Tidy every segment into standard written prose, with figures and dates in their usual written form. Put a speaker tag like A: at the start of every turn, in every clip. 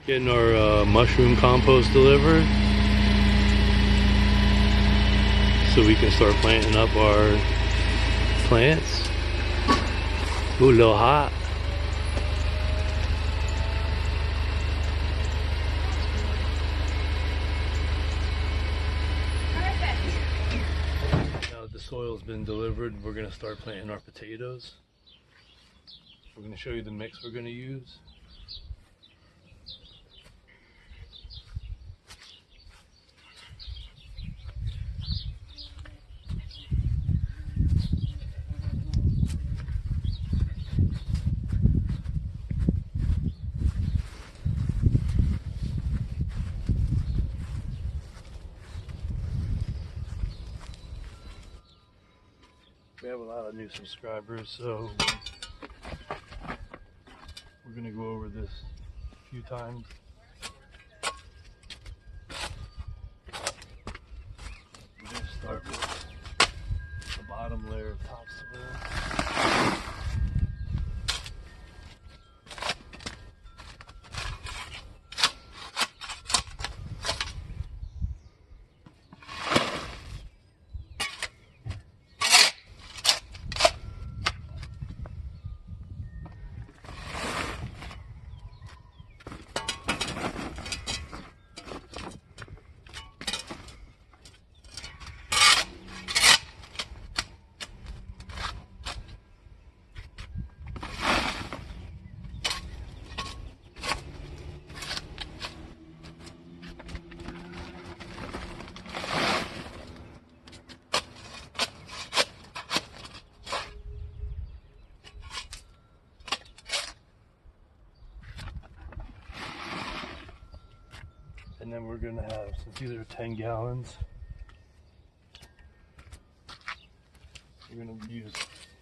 A: Getting our mushroom compost delivered so we can start planting up our plants. Ooh, a little hot. Now that the soil's been delivered, we're gonna start planting our potatoes. We're gonna show you the mix we're gonna use. We have a lot of new subscribers, so we're gonna go over this a few times. We're gonna start with the bottom layer of topsoil. And then we're gonna have, since these are 10 gallons, we're gonna use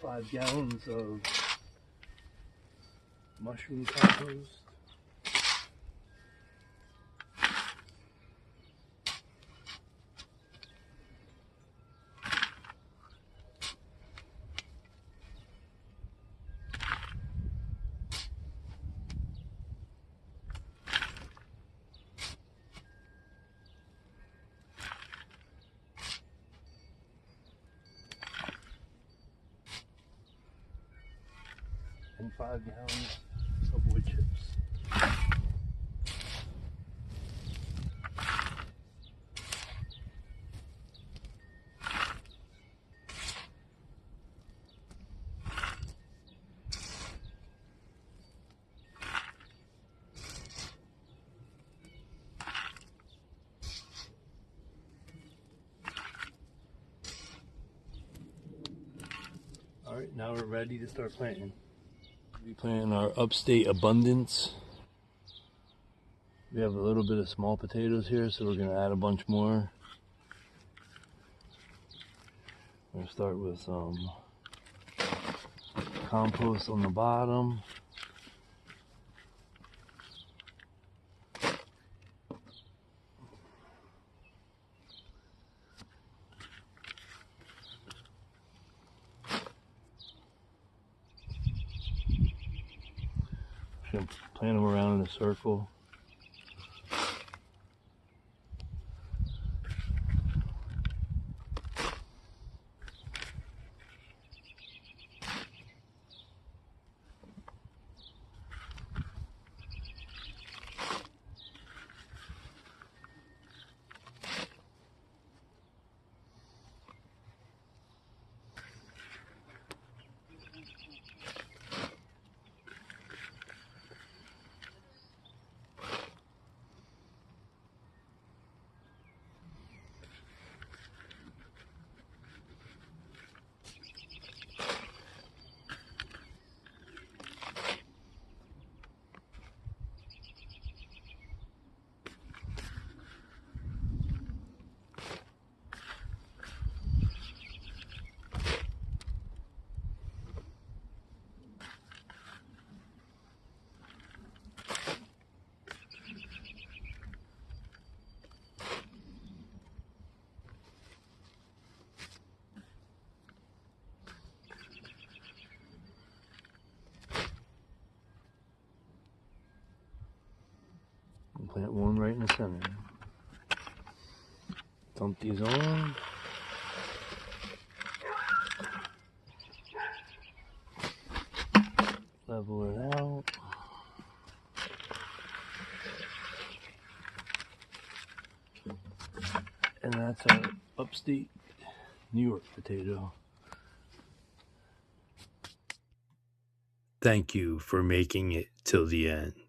A: 5 gallons of mushroom compost. And 5 gallons of wood chips. Alright, now we're ready to start planting. We'll be planting our Upstate Abundance. We have a little bit of small potatoes here, so we're going to add a bunch more. We're going to start with some compost on the bottom. Just going to plant them around in a circle. Plant one right in the center. Dump these on. Level it out. And that's our upstate New York potato. Thank you for making it till the end.